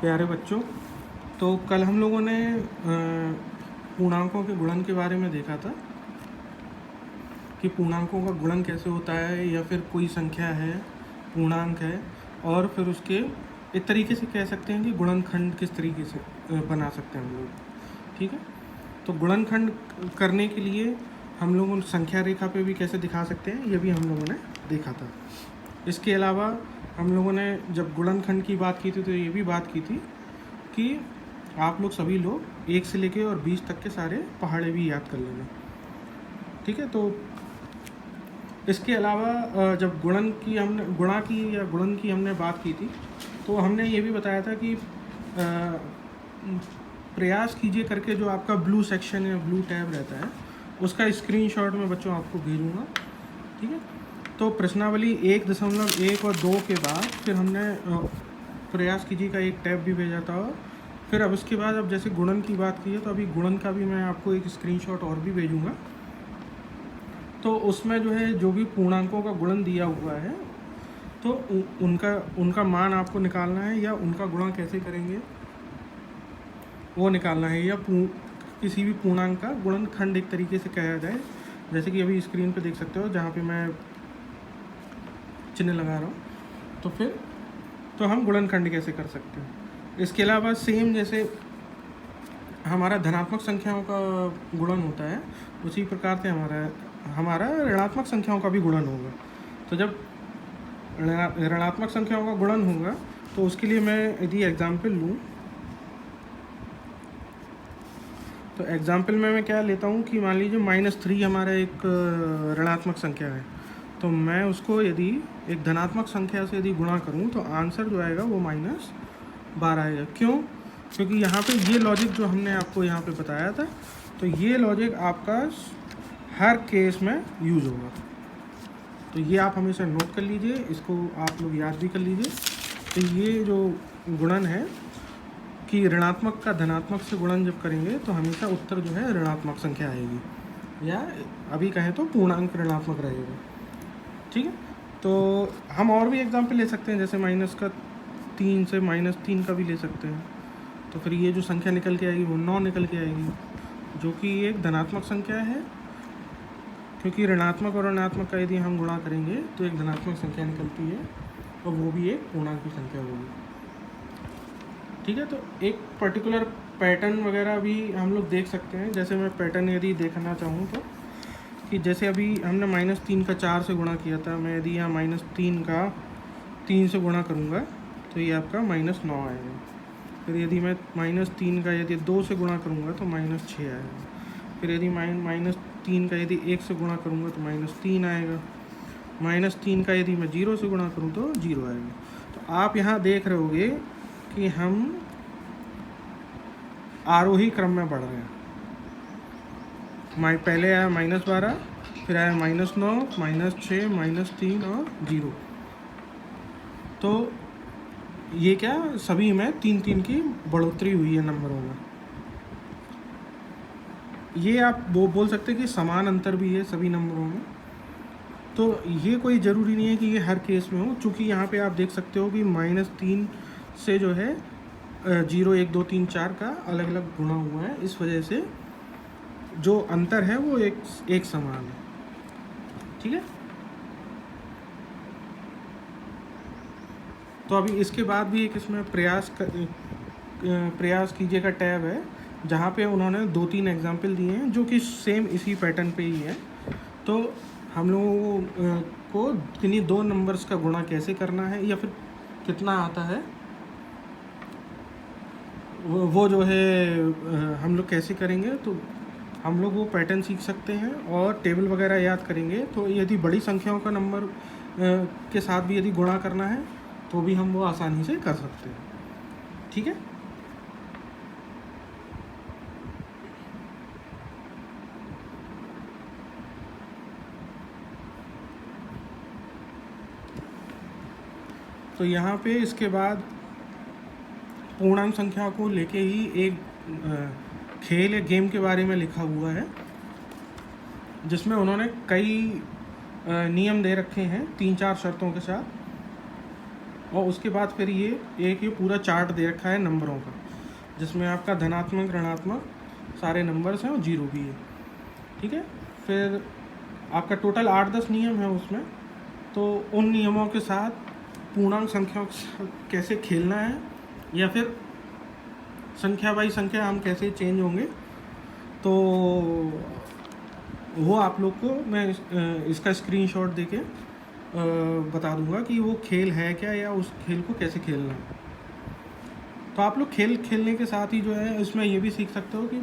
प्यारे बच्चों, तो कल हम लोगों ने पूर्णांकों के गुणन के बारे में देखा था कि पूर्णांकों का गुणन कैसे होता है, या फिर कोई संख्या है, पूर्णांक है, और फिर उसके एक तरीके से कह सकते हैं कि गुणनखंड किस तरीके से बना सकते हैं हम लोग। ठीक है, तो गुणनखंड करने के लिए हम लोग संख्या रेखा पे भी कैसे दिखा सकते हैं, ये भी हम लोगों ने देखा था। इसके अलावा हम लोगों ने जब गुणनखंड की बात की थी तो ये भी बात की थी कि आप लोग सभी लोग 1 से लेके और 20 तक के सारे पहाड़े भी याद कर लेना। ठीक है, तो इसके अलावा जब गुणा की या गुणन की हमने बात की थी तो हमने ये भी बताया था कि प्रयास कीजिए करके जो आपका ब्लू सेक्शन या ब्लू टैब रहता है उसका स्क्रीनशॉट मैं बच्चों आपको भेजूँगा। ठीक है, तो प्रश्नावली 1.1 और 2 के बाद फिर हमने प्रयास कीजिए का एक टैब भी भेजा था। फिर अब इसके बाद अब जैसे गुणन की बात की है तो अभी गुणन का भी मैं आपको एक स्क्रीनशॉट और भी भेजूँगा। तो उसमें जो है जो भी पूर्णांकों का गुणन दिया हुआ है तो उनका मान आपको निकालना है, या उनका गुणा कैसे करेंगे वो निकालना है, या किसी भी पूर्णांक का गुणनखंड एक तरीके से कहा जाए, जैसे कि अभी स्क्रीन पे देख सकते हो जहाँ पे मैं चिन्ह लगा रहा हूँ। तो फिर तो हम गुणनखंड कैसे कर सकते हैं। इसके अलावा सेम जैसे हमारा धनात्मक संख्याओं का गुणन होता है उसी प्रकार से हमारा ऋणात्मक संख्याओं का भी गुणन होगा। तो जब ऋणात्मक संख्याओं का गुणन होगा तो उसके लिए मैं यदि एग्जाम्पल लूँ तो एग्जाम्पल में मैं क्या लेता हूँ कि मान लीजिए -3 हमारा एक ऋणात्मक संख्या है, तो मैं उसको यदि एक धनात्मक संख्या से यदि गुणा करूँ तो आंसर जो आएगा वो -12 आएगा। क्यों? क्योंकि यहाँ पे ये लॉजिक जो हमने आपको यहाँ पे बताया था, तो ये लॉजिक आपका हर केस में यूज़ होगा। तो ये आप हमेशा नोट कर लीजिए, इसको आप लोग याद भी कर लीजिए। तो ये जो गुणन है कि ऋणात्मक का धनात्मक से गुणन जब करेंगे तो हमेशा उत्तर जो है ऋणात्मक संख्या आएगी, या अभी कहें तो पूर्णांक ऋणात्मक रहेगा। ठीक है, तो हम और भी एग्जाम्पल ले सकते हैं, जैसे -3 से -3 का भी ले सकते हैं। तो फिर ये जो संख्या निकल के आएगी वो 9 निकल के आएगी, जो कि एक धनात्मक संख्या है, क्योंकि ऋणात्मक और ऋणात्मक का यदि हम गुणा करेंगे तो एक धनात्मक संख्या निकलती है और वो भी एक पूर्णांक की संख्या होगी। ठीक है, तो एक पर्टिकुलर पैटर्न वगैरह भी हम लोग देख सकते हैं। जैसे मैं पैटर्न यदि देखना चाहूँ तो कि जैसे अभी हमने -3 का 4 से गुणा किया था, मैं यदि यहाँ -3 का 3 से गुणा करूँगा तो ये आपका -9 आएगा। फिर यदि मैं -3 का यदि 2 से गुणा करूँगा तो -6 आएगा। फिर यदि -3 का यदि 1 से गुणा करूँगा तो -3 आएगा। -3 का यदि मैं 0 से गुणा करूँ तो 0 आएगा। तो आप यहाँ देख रहे होगे कि हम आरोही क्रम में बढ़ रहे हैं। पहले आया -12, फिर आया -9, -6, -3 और 0। तो ये क्या सभी में 3-3 की बढ़ोतरी हुई है नंबरों में। ये आप वो बोल सकते हैं कि समान अंतर भी है सभी नंबरों में। तो ये कोई ज़रूरी नहीं है कि ये हर केस में हो, चूँकि यहाँ पे आप देख सकते हो कि -3 से जो है 0, 1, 2, 3, 4 का अलग अलग गुणा हुआ है। इस वजह से जो अंतर है वो एक समान है। ठीक है, तो अभी इसके बाद भी एक इसमें प्रयास कीजिए का टैब है, जहाँ पे उन्होंने 2-3 एग्जाम्पल दिए हैं जो कि सेम इसी पैटर्न पे ही है। तो हम लोगों को किन्हीं 2 नंबर्स का गुणा कैसे करना है या फिर कितना आता है वो जो है हम लोग कैसे करेंगे, तो हम लोग वो पैटर्न सीख सकते हैं और टेबल वगैरह याद करेंगे। तो यदि बड़ी संख्याओं का नंबर के साथ भी यदि गुणा करना है तो भी हम वो आसानी से कर सकते हैं। ठीक है, तो यहाँ पे इसके बाद पूर्णांक संख्या को लेके ही एक खेल या गेम के बारे में लिखा हुआ है, जिसमें उन्होंने कई नियम दे रखे हैं 3-4 शर्तों के साथ। और उसके बाद फिर ये पूरा चार्ट दे रखा है नंबरों का, जिसमें आपका धनात्मक ऋणात्मक सारे नंबर्स हैं और जीरो भी है। ठीक है, फिर आपका टोटल 8-10 नियम है उसमें। तो उन नियमों के साथ पूर्णांक संख्याओं के साथ कैसे खेलना है, या फिर संख्या बाई संख्या हम कैसे चेंज होंगे, तो वो आप लोग को मैं इसका स्क्रीनशॉट देके बता दूंगा कि वो खेल है क्या, या उस खेल को कैसे खेलना है। तो आप लोग खेल खेलने के साथ ही जो है इसमें ये भी सीख सकते हो कि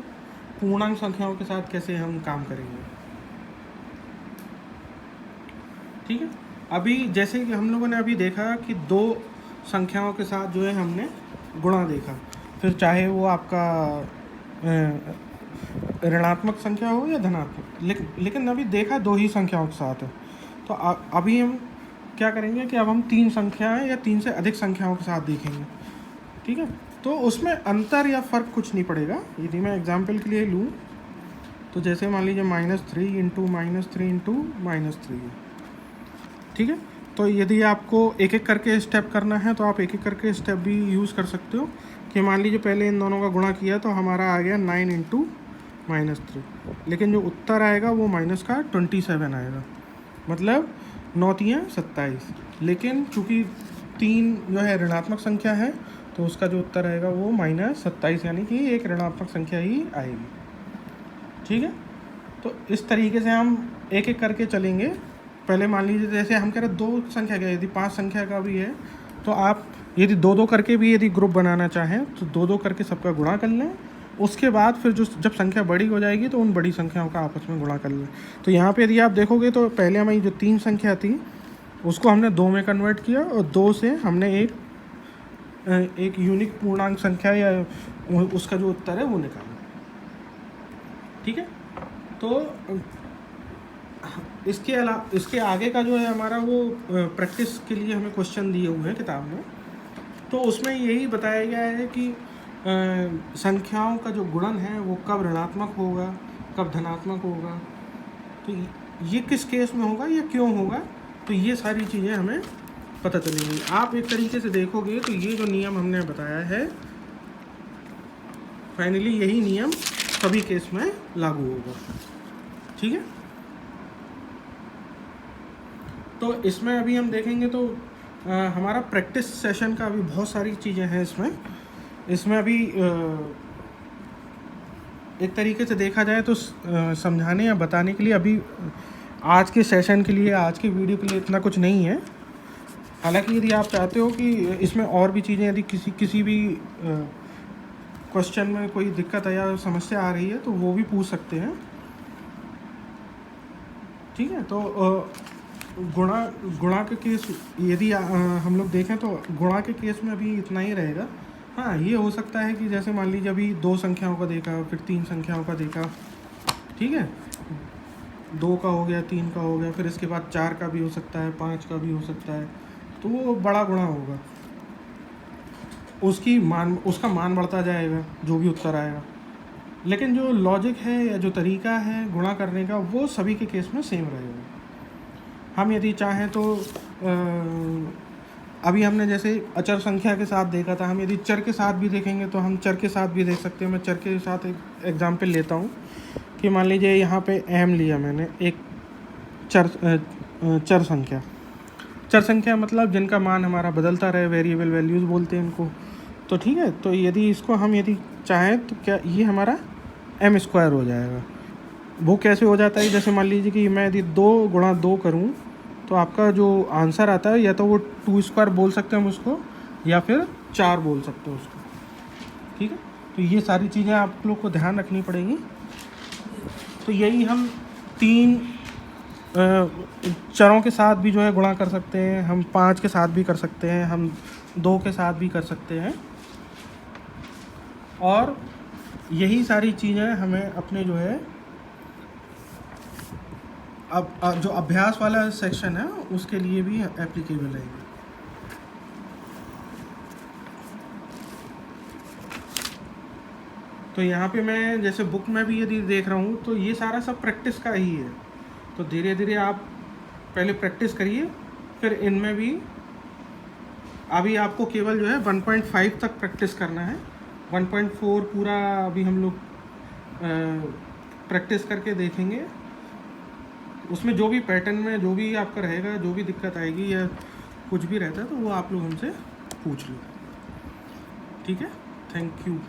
पूर्णांक संख्याओं के साथ कैसे हम काम करेंगे। ठीक है, अभी जैसे कि हम लोगों ने अभी देखा कि दो संख्याओं के साथ जो है हमने गुणा देखा, फिर चाहे वो आपका ऋणात्मक संख्या हो या धनात्मक, लेकिन अभी देखा दो ही संख्याओं के साथ है। तो अभी हम क्या करेंगे कि अब हम 3 संख्याएं या 3 से अधिक संख्याओं के साथ देखेंगे। ठीक है, तो उसमें अंतर या फ़र्क कुछ नहीं पड़ेगा। यदि मैं एग्जांपल के लिए लूँ तो जैसे मान लीजिए -3 इंटू -3 इंटू -3 है। ठीक है, तो यदि आपको एक एक करके स्टेप करना है तो आप एक एक करके स्टेप भी यूज़ कर सकते हो। कि मान लीजिए पहले इन दोनों का गुणा किया तो हमारा आ गया 9 इंटू -3, लेकिन जो उत्तर आएगा वो माइनस का 27 आएगा, मतलब 9 3 27। लेकिन चूँकि 3 जो है ऋणात्मक संख्या है तो उसका जो उत्तर आएगा वो -27, यानी कि एक ऋणात्मक संख्या ही आएगी। ठीक है, तो इस तरीके से हम एक एक करके चलेंगे। पहले मान लीजिए जैसे हम कह रहे 2 संख्या का, यदि 5 संख्या का भी है तो आप यदि 2-2 करके भी यदि ग्रुप बनाना चाहें तो 2-2 करके सबका गुणा कर लें। उसके बाद फिर जब संख्या बड़ी हो जाएगी तो उन बड़ी संख्याओं का आपस में गुणा कर लें। तो यहाँ पे यदि आप देखोगे तो पहले हमारी जो 3 संख्या थी उसको हमने 2 में कन्वर्ट किया, और 2 से हमने एक यूनिक पूर्णांक संख्या या उसका जो उत्तर है वो निकाला। ठीक है, तो इसके आगे का जो है हमारा वो प्रैक्टिस के लिए हमें क्वेश्चन दिए हुए हैं किताब में। तो उसमें यही बताया गया है कि संख्याओं का जो गुणन है वो कब ऋणात्मक होगा, कब धनात्मक होगा, तो ये किस केस में होगा या क्यों होगा, तो ये सारी चीज़ें हमें पता चलेंगी। आप एक तरीके से देखोगे तो ये जो नियम हमने बताया है फाइनली यही नियम सभी केस में लागू होगा। ठीक है, तो इसमें अभी हम देखेंगे तो हमारा प्रैक्टिस सेशन का अभी बहुत सारी चीज़ें हैं इसमें अभी एक तरीके से देखा जाए तो समझाने या बताने के लिए अभी आज के सेशन के लिए, आज की वीडियो के लिए इतना कुछ नहीं है। हालांकि यदि आप चाहते हो कि इसमें और भी चीज़ें, यदि किसी भी क्वेश्चन में कोई दिक्कत या समस्या आ रही है तो वो भी पूछ सकते हैं। ठीक है, तो गुणा के केस यदि हम लोग देखें तो गुणा के केस में अभी इतना ही रहेगा। हाँ, ये हो सकता है कि जैसे मान लीजिए अभी 2 संख्याओं का देखा, फिर 3 संख्याओं का देखा। ठीक है, 2 का हो गया, 3 का हो गया, फिर इसके बाद 4 का भी हो सकता है, 5 का भी हो सकता है, तो वो बड़ा गुणा होगा। उसका मान बढ़ता जाएगा जो भी उत्तर आएगा, लेकिन जो लॉजिक है या जो तरीका है गुणा करने का वो सभी के केस में सेम रहेगा। हम यदि चाहें तो अभी हमने जैसे अचर संख्या के साथ देखा था, हम यदि चर के साथ भी देखेंगे तो हम चर के साथ भी देख सकते हैं। मैं चर के साथ एक एग्जांपल लेता हूँ कि मान लीजिए यहाँ पे m लिया मैंने, एक चर संख्या मतलब जिनका मान हमारा बदलता रहे, वेरिएबल वैल्यूज़ बोलते हैं इनको। तो ठीक है, तो यदि इसको हम यदि चाहें तो क्या ये हमारा m² हो जाएगा। वो कैसे हो जाता है, जैसे मान लीजिए कि मैं यदि 2 गुणा 2 करूँ तो आपका जो आंसर आता है या तो वो 2² बोल सकते हैं हम उसको, या फिर 4 बोल सकते हैं उसको। ठीक है, तो ये सारी चीज़ें आप लोग को ध्यान रखनी पड़ेगी। तो यही हम 3 चरों के साथ भी जो है गुणा कर सकते हैं, हम 5 के साथ भी कर सकते हैं, हम 2 के साथ भी कर सकते हैं। और यही सारी चीज़ें हमें अपने जो है अब जो अभ्यास वाला सेक्शन है उसके लिए भी एप्लीकेबल रहेगी। तो यहाँ पे मैं जैसे बुक में भी यदि देख रहा हूँ तो ये सारा सब प्रैक्टिस का ही है। तो धीरे धीरे आप पहले प्रैक्टिस करिए, फिर इनमें भी अभी आपको केवल जो है 1.5 तक प्रैक्टिस करना है। 1.4 पूरा अभी हम लोग प्रैक्टिस करके देखेंगे। उसमें जो भी पैटर्न में जो भी आपका रहेगा, जो भी दिक्कत आएगी या कुछ भी रहता है तो वो आप लोग हमसे पूछ लो। ठीक है, थैंक यू।